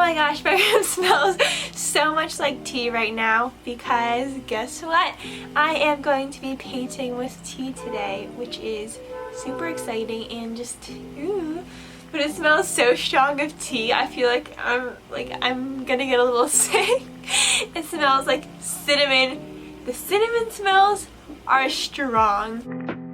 my gosh, my room smells so much like tea right now because guess what? I am going to be painting with tea today, which is super exciting and just ooh. But it smells so strong of tea. I feel like I'm gonna get a little sick. It smells like cinnamon. The cinnamon smells are strong.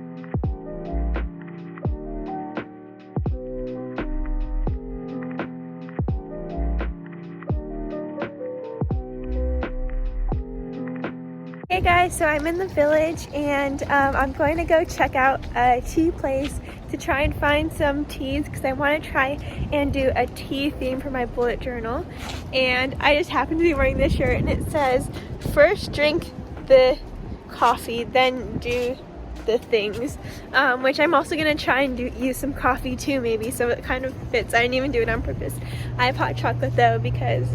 Hey guys, so I'm in the village and I'm going to go check out a tea place to try and find some teas because I want to try and do a tea theme for my bullet journal. And I just happen to be wearing this shirt and it says, first drink the coffee, then do the things, which I'm also going to try and use some coffee too maybe, so it kind of fits. I didn't even do it on purpose. I have hot chocolate though because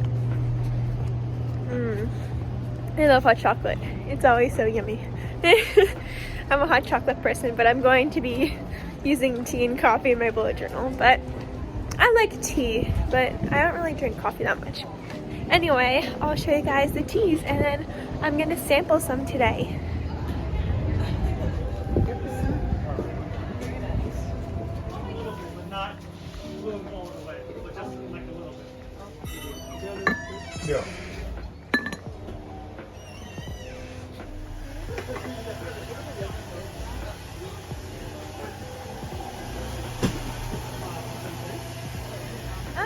I love hot chocolate. It's always so yummy. I'm a hot chocolate person, but I'm going to be using tea and coffee in my bullet journal. But I like tea, but I don't really drink coffee that much. Anyway, I'll show you guys the teas and then I'm going to sample some today. Yeah.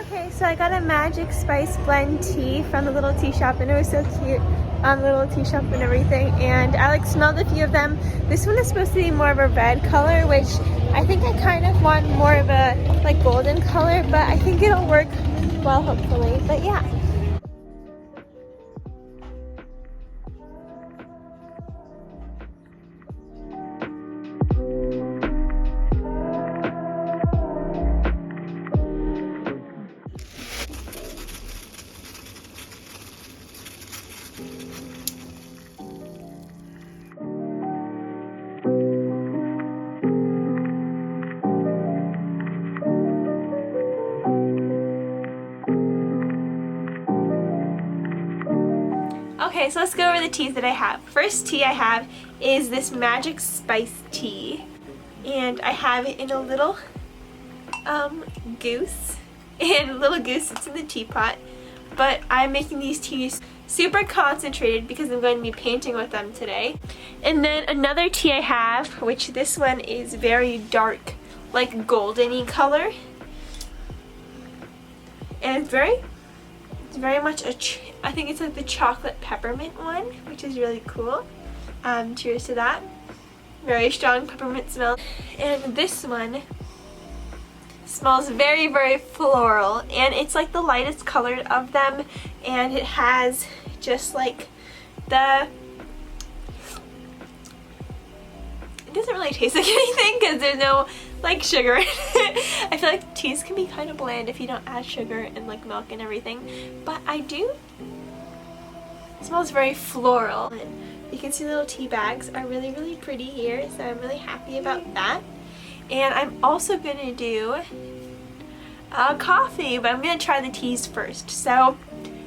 Okay, so I got a magic spice blend tea from the little tea shop and it was so cute on the little tea shop and everything, and I smelled a few of them. This one is supposed to be more of a red color, which I think I kind of want more of a golden color, but I think it'll work well hopefully. But yeah. Okay, so let's go over the teas that I have. First tea I have is this magic spice tea, and I have it in a little goose, and a little goose sits in the teapot, but I'm making these teas super concentrated because I'm going to be painting with them today. And then another tea I have, which this one is very dark, like golden-y color, and it's very much I think it's like the chocolate peppermint one, which is really cool. Cheers to that. Very strong peppermint smell. And this one smells very, very floral, and it's like the lightest colored of them, and it has just like it doesn't really taste like anything because there's no sugar in it. I feel like teas can be kind of bland if you don't add sugar and milk and everything, but I do. It smells very floral. You can see the little tea bags are really, really pretty here, so I'm really happy about that. And I'm also going to do coffee, but I'm going to try the teas first. So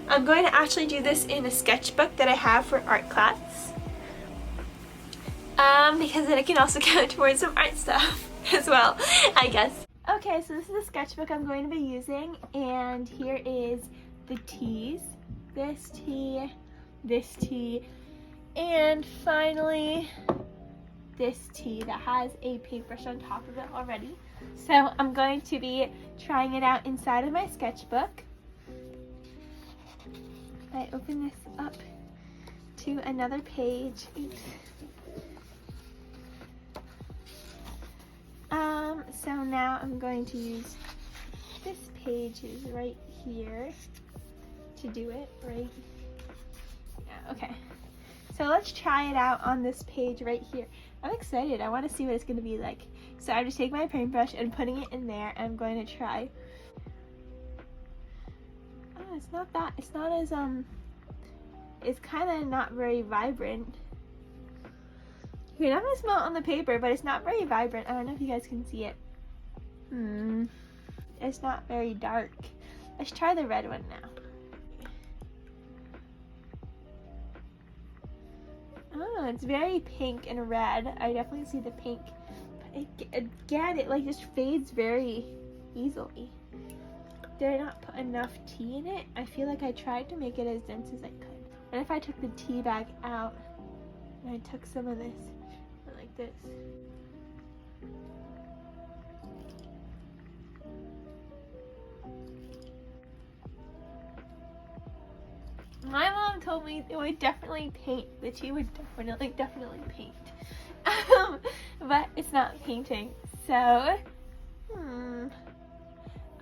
I'm going to actually do this in a sketchbook that I have for art class, because then it can also go towards some art stuff as well, I guess. Okay, so this is a sketchbook I'm going to be using, and here is the teas. This tea, and finally this tea that has a paintbrush on top of it already. So I'm going to be trying it out inside of my sketchbook. I open this up to another page. Oops. So now I'm going to use this page is right here to do it, right? Yeah, okay. So let's try it out on this page right here. I'm excited. I want to see what it's going to be like. So I'm just taking my paintbrush and putting it in there. I'm going to try. Oh, it's not as, it's kind of not very vibrant. You can definitely smell it on the paper, but it's not very vibrant. I don't know if you guys can see it. It's not very dark. Let's try the red one now. Oh, it's very pink and red. I definitely see the pink. But again, it like just fades very easily. Did I not put enough tea in it? I feel like I tried to make it as dense as I could. And if I took the tea bag out and I took some of this, like this. My mom told me it would definitely paint. The tea would definitely paint. But it's not painting. So,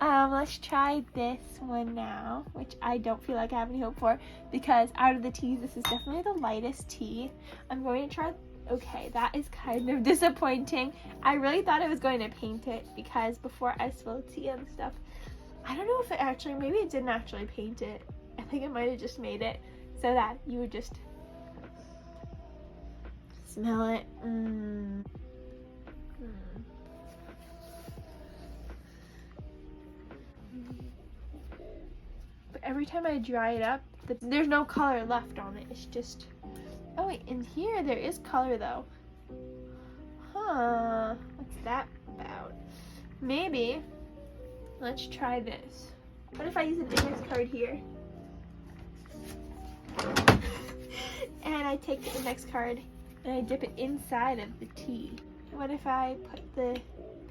let's try this one now, which I don't feel like I have any hope for because out of the teas, this is definitely the lightest tea. I'm going to try. Okay, that is kind of disappointing. I really thought I was going to paint it because before I spilled tea and stuff, I don't know if it actually, maybe it didn't actually paint it. I think it might have just made it so that you would just smell it. But every time I dry it up, there's no color left on it. It's just, oh wait, in here there is color though. Huh, what's that about? Maybe, let's try this. What if I use a index card here? And I take the index card and I dip it inside of the tea. What if I put the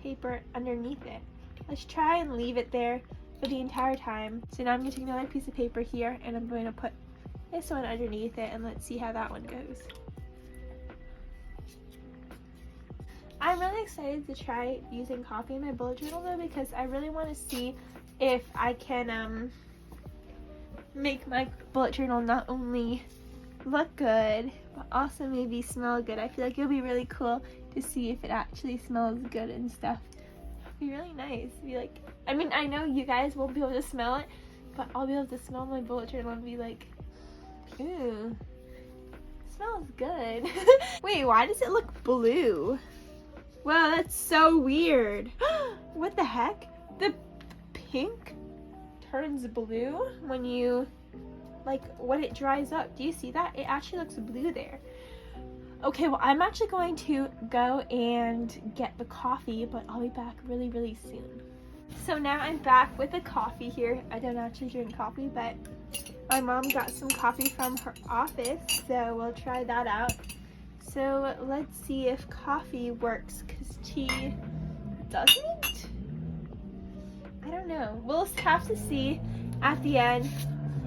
paper underneath it? Let's try and leave it there for the entire time. So now I'm going to take another piece of paper here and I'm going to put this one underneath it and let's see how that one goes. I'm really excited to try using coffee in my bullet journal though because I really want to see if I can make my bullet journal not only look good but also maybe smell good. I feel like it'll be really cool to see if it actually smells good and stuff. It'll be really nice. Be like, I mean, I know you guys won't be able to smell it, but I'll be able to smell my bullet journal and be like, ooh, smells good. Wait, why does it look blue? Wow, that's so weird. What the heck? The pink turns blue when you, like, when it dries up. Do you see that? It actually looks blue there. Okay, well, I'm actually going to go and get the coffee, but I'll be back really, really soon. So now I'm back with the coffee here. I don't actually drink coffee, but my mom got some coffee from her office, so we'll try that out. So let's see if coffee works, because tea doesn't? I don't know. We'll have to see at the end.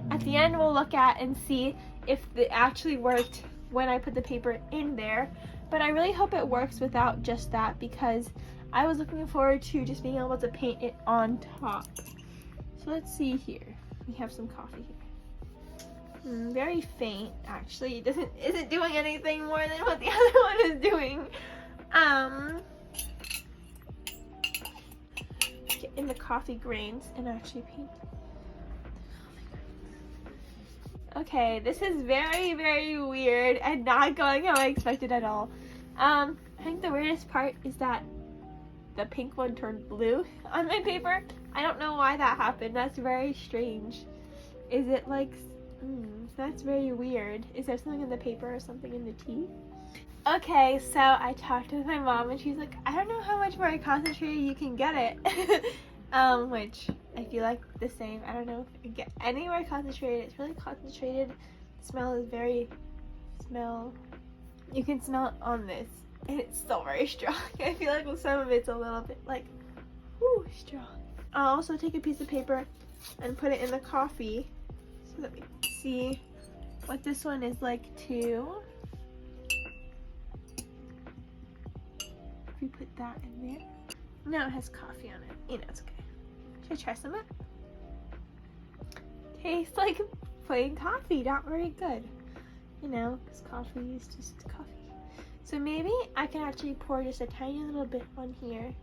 At the end, we'll look at and see if it actually worked when I put the paper in there. But I really hope it works without just that because I was looking forward to just being able to paint it on top. So let's see here. We have some coffee here. Very faint, actually. It isn't doing anything more than what the other one is doing. Get in the coffee grains and actually paint. Okay, this is very, very weird and not going how I expected at all. I think the weirdest part is that the pink one turned blue on my paper. I don't know why that happened. That's very strange. Is it like, that's very weird. Is there something in the paper or something in the tea? Okay, so I talked with my mom and she's like, I don't know how much more concentrated you can get it. Which I feel like the same. I don't know if I can get any more concentrated. It's really concentrated. The smell is very, you can smell it on this. And it's still very strong. I feel like some of it's a little bit like, whoo, strong. I'll also take a piece of paper and put it in the coffee so that we can see what this one is like too. If we put that in there. Now it has coffee on it. You know, it's okay. Should I try some of it? Tastes like plain coffee, not very good. You know, because coffee is just coffee. So maybe I can actually pour just a tiny little bit on here.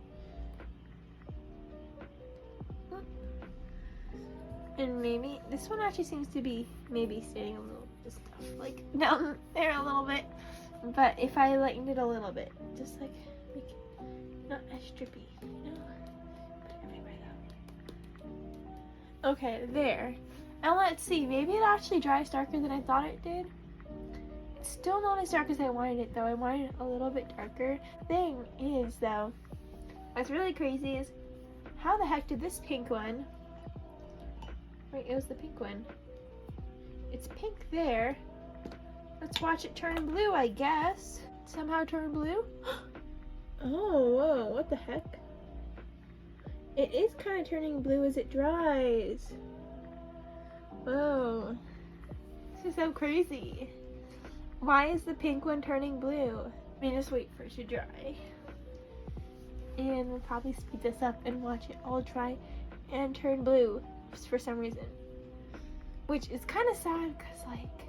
And maybe, this one actually seems to be maybe staying a little just like down there a little bit. But if I lighten it a little bit, just like make it not as drippy, you know? Put it everywhere though. Okay, there. And let's see, maybe it actually dries darker than I thought it did. Still not as dark as I wanted it though. I wanted it a little bit darker. Thing is though, what's really crazy is how the heck did this pink one, wait, it was the pink one. It's pink there. Let's watch it turn blue, I guess. Somehow turn blue. Oh, whoa, what the heck? It is kind of turning blue as it dries. Whoa. This is so crazy. Why is the pink one turning blue? Let me just wait for it to dry. And we'll probably speed this up and watch it all dry and turn blue just for some reason. Which is kind of sad because, like,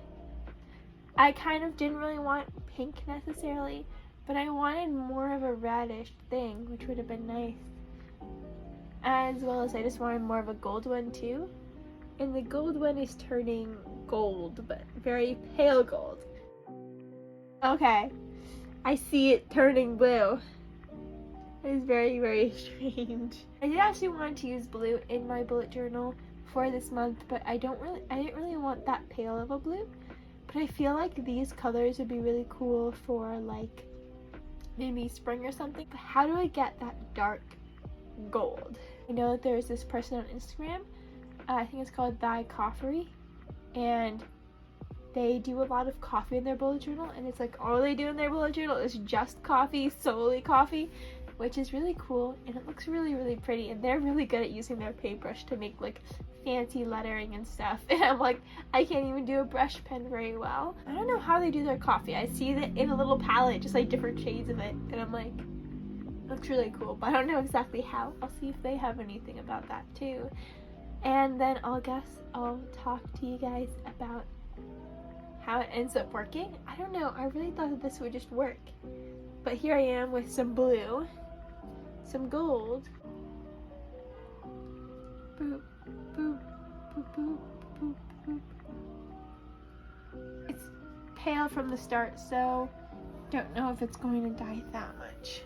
I kind of didn't really want pink necessarily, but I wanted more of a reddish thing, which would have been nice. As well as I just wanted more of a gold one too. And the gold one is turning gold, but very pale gold. Okay, I see it turning blue. It is very, very strange. I did actually want to use blue in my bullet journal for this month, but I didn't really want that pale of a blue. But I feel like these colors would be really cool for like maybe spring or something. But how do I get that dark gold? I know that there's this person on Instagram, I think it's called Thy Coffee, and they do a lot of coffee in their bullet journal, and it's like all they do in their bullet journal is just coffee, solely coffee, which is really cool, and it looks really, really pretty, and they're really good at using their paintbrush to make like fancy lettering and stuff, and I'm like, I can't even do a brush pen very well. I don't know how they do their coffee. I see that in a little palette, just like different shades of it, and I'm like, looks really cool, but I don't know exactly how. I'll see if they have anything about that too, and then I'll talk to you guys about how it ends up working. I don't know, I really thought that this would just work, but here I am with some blue, some gold. Boop, boop, boop, boop, boop, boop. It's pale from the start, so don't know if it's going to dye that much.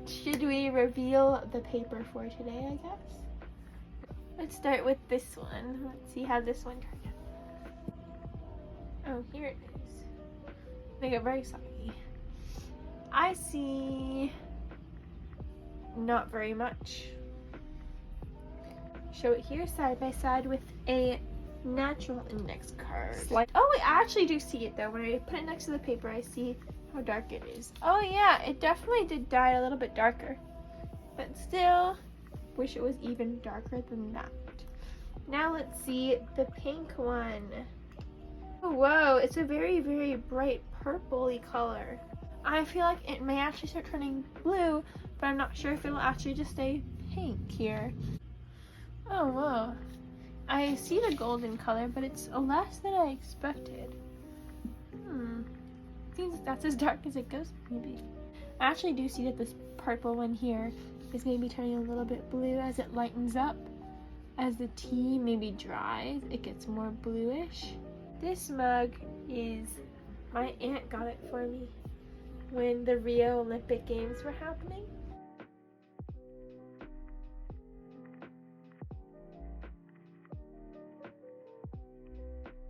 Should we reveal the paper for today, I guess? Let's start with this one. Let's see how this one turned out. Oh, here it is. They get very soggy. I see not very much. Show it here side by side with a natural index card. Oh, I actually do see it though. When I put it next to the paper, I see how dark it is. Oh yeah, it definitely did dye a little bit darker, but still wish it was even darker than that. Now let's see the pink one. Oh, whoa, it's a very, very bright purpley color. I feel like it may actually start turning blue, but I'm not sure if it'll actually just stay pink here. Oh, whoa. I see the golden color, but it's less than I expected. Seems that's as dark as it goes, maybe. I actually do see that this purple one here is maybe turning a little bit blue as it lightens up. As the tea maybe dries, it gets more bluish. This mug is, my aunt got it for me when the Rio Olympic Games were happening.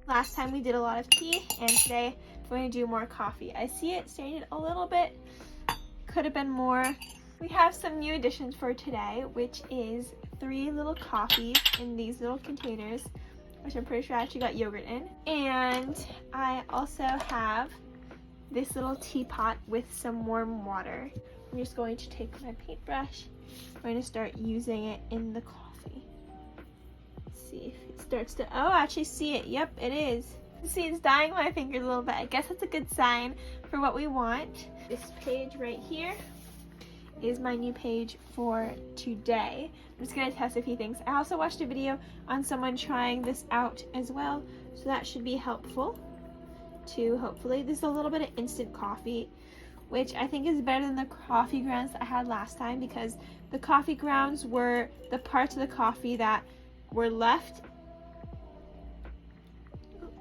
Last time we did a lot of tea, and today I'm going to do more coffee. I see it stained a little bit, could have been more. We have some new additions for today, which is 3 little coffees in these little containers, which I'm pretty sure I actually got yogurt in. And I also have this little teapot with some warm water. I'm just going to take my paintbrush. I'm going to start using it in the coffee. See if it starts to, oh, I actually see it. Yep, it is. See, it's dyeing my fingers a little bit. I guess that's a good sign for what we want. This page right here is my new page for today. I'm just gonna test a few things. I also watched a video on someone trying this out as well, so that should be helpful too, hopefully. This is a little bit of instant coffee, which I think is better than the coffee grounds that I had last time, because the coffee grounds were the parts of the coffee that were left.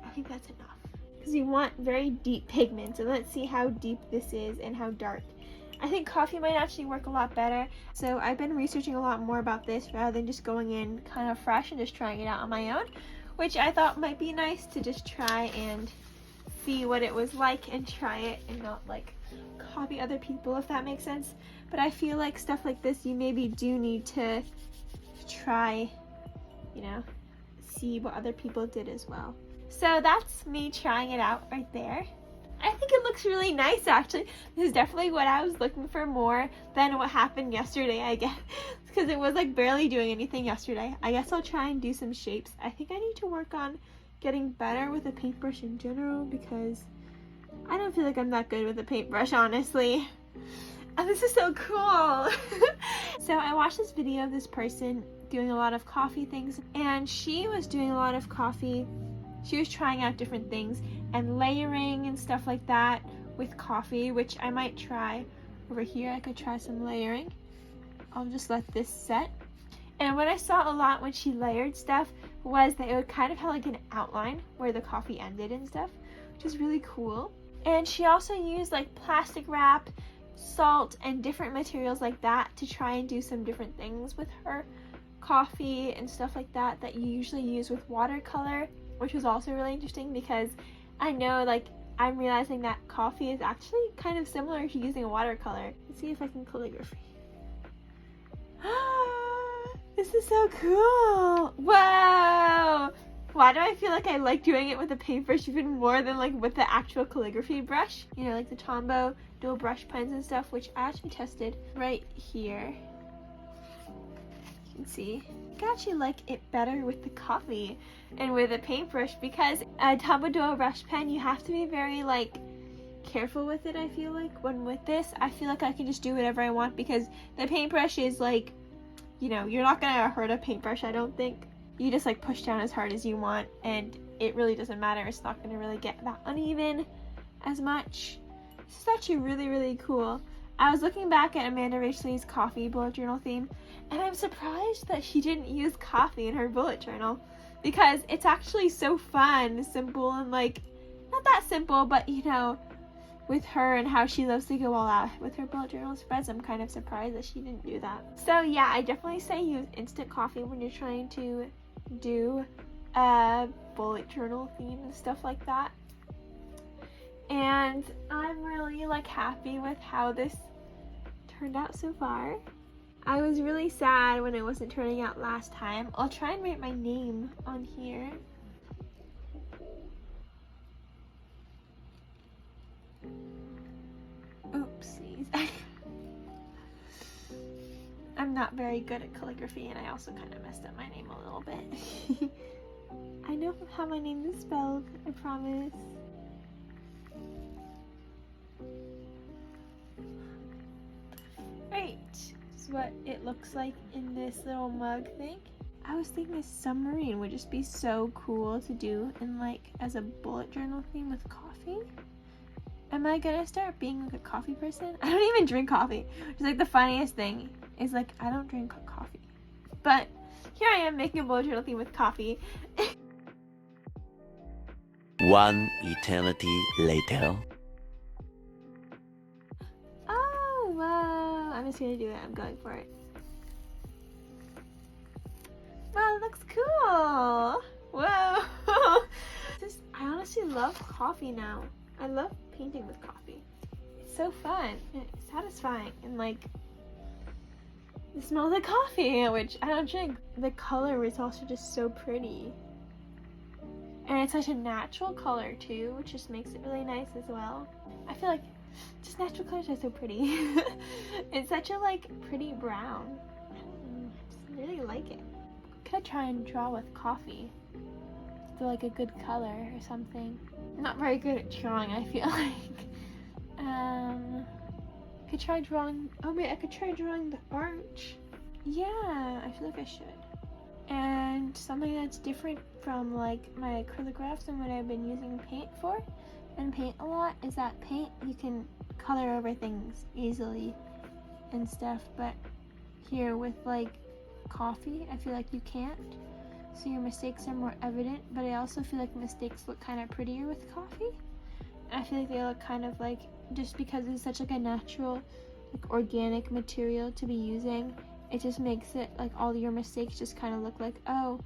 I think that's enough, because you want very deep pigments, and let's see how deep this is and how dark. I think coffee might actually work a lot better, so I've been researching a lot more about this rather than just going in kind of fresh and just trying it out on my own, which I thought might be nice to just try and see what it was like and try it and not like copy other people, if that makes sense. But I feel like stuff like this, you maybe do need to try, you know, see what other people did as well. So that's me trying it out right there. I think it looks really nice, actually. This is definitely what I was looking for more than what happened yesterday, I guess, because it was like barely doing anything yesterday. I guess I'll try and do some shapes. I think I need to work on getting better with a paintbrush in general, because I don't feel like I'm that good with a paintbrush, honestly. And this is so cool. So I watched this video of this person doing a lot of coffee things, and she was doing a lot of coffee. She was trying out different things and layering and stuff like that with coffee, which I might try over here. I could try some layering. I'll just let this set. And what I saw a lot when she layered stuff was that it would kind of have like an outline where the coffee ended and stuff, which is really cool. And she also used like plastic wrap, salt, and different materials like that to try and do some different things with her coffee and stuff like that that you usually use with watercolor, which was also really interesting, because I know, like, I'm realizing that coffee is actually kind of similar to using a watercolor. Let's see if I can calligraphy. This is so cool! Whoa! Why do I feel like I like doing it with a paintbrush even more than like with the actual calligraphy brush? You know, like the Tombow dual brush pens and stuff, which I actually tested right here. You can see. I actually like it better with the coffee and with a paintbrush, because a Tombow dual brush pen, you have to be very like careful with it. I feel like when with this, I feel like I can just do whatever I want, because the paintbrush is like, you know, you're not gonna hurt a paintbrush, I don't think. You just like push down as hard as you want, and it really doesn't matter. It's not gonna really get that uneven as much. This is actually really, really cool. I was looking back at AmandaRachLee's coffee bullet journal theme, and I'm surprised that she didn't use coffee in her bullet journal, because it's actually so fun, simple, and like, not that simple, but you know, with her and how she loves to go all out with her bullet journal spreads, I'm kind of surprised that she didn't do that. So yeah, I definitely say use instant coffee when you're trying to do a bullet journal theme and stuff like that. And I'm really like happy with how this turned out so far. I was really sad when it wasn't turning out last time. I'll try and write my name on here. Oopsies. I'm not very good at calligraphy, and I also kind of messed up my name a little bit. I know how my name is spelled, I promise. Right, this is what it looks like in this little mug thing. I was thinking a submarine would just be so cool to do in like as a bullet journal theme with coffee. Am I gonna start being like a coffee person? I don't even drink coffee. It's like the funniest thing is like I don't drink coffee. But here I am making a bullet journal theme with coffee. One eternity later. Oh wow. I'm just gonna do it. I'm going for it. Wow, it looks cool. Whoa. I honestly love coffee now. I love painting with coffee. It's so fun and it's satisfying, and like the smell of the coffee, which I don't drink. The color is also just so pretty, and it's such a natural color too, which just makes it really nice as well. I feel like just natural colors are so pretty. It's such a like pretty brown. I just really like it. Could I try and draw with coffee? For like a good color or something. I'm not very good at drawing, I feel like. Could try drawing, oh wait, I could try drawing the arch. Yeah, I feel like I should. And something that's different from like my acryligraphs and what I've been using paint for, and paint a lot, is that paint, you can color over things easily and stuff, but here with like coffee, I feel like you can't. So your mistakes are more evident, but I also feel like mistakes look kind of prettier with coffee. I feel like they look kind of like, just because it's such like a natural, like organic material to be using, it just makes it like all your mistakes just kind of look like, oh,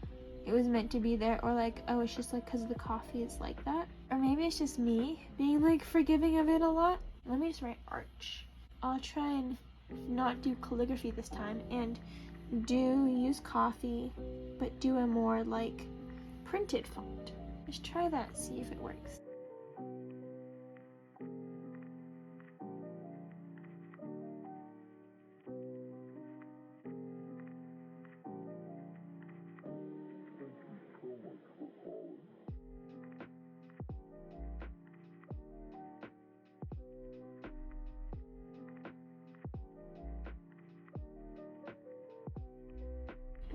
it was meant to be there, or like, oh, it's just like because of the coffee it's like that. Or maybe it's just me being like forgiving of it a lot. Let me just write arch. I'll try and not do calligraphy this time and use coffee, but do a more like printed font. Just try that, see if it works.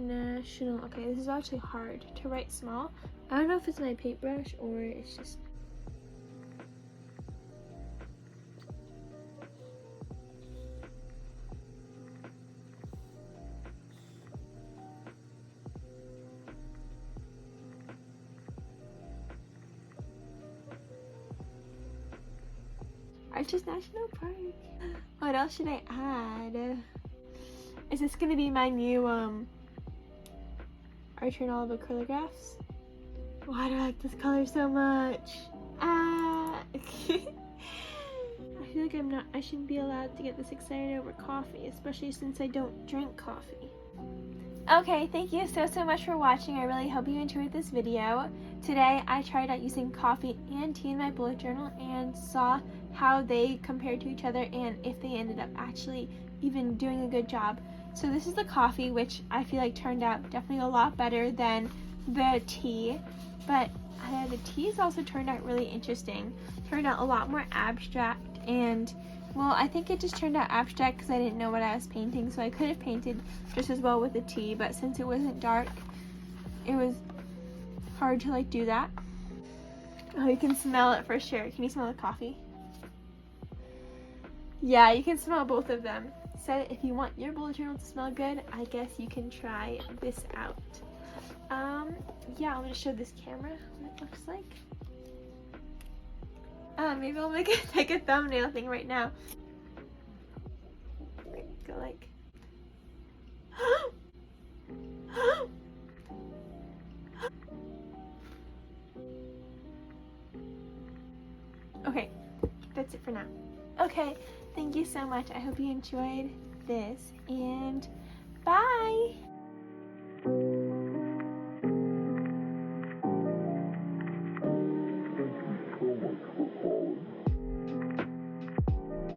National. Okay, this is actually hard to write small. I don't know if it's my paintbrush or it's just. Arches National Park. What else should I add? Is this gonna be my new Art Journal of Acrylographs? Why do I like this color so much? I feel like I shouldn't be allowed to get this excited over coffee, especially since I don't drink coffee. Okay, thank you so much for watching. I really hope you enjoyed this video. Today I tried out using coffee and tea in my bullet journal and saw how they compared to each other and if they ended up actually even doing a good job. So this is the coffee, which I feel like turned out definitely a lot better than the tea, but the teas also turned out really interesting. Turned out a lot more abstract, and well, I think it just turned out abstract because I didn't know what I was painting, so I could have painted just as well with the tea, but since it wasn't dark, it was hard to like do that. Oh, you can smell it for sure. Can you smell the coffee? Yeah, you can smell both of them. So if you want your bullet journal to smell good, I guess you can try this out. Yeah, I'm gonna show this camera what it looks like. Maybe I'll make it like a thumbnail thing right now. Go like. Okay, that's it for now. Okay, thank you so much. I hope you enjoyed this, and bye!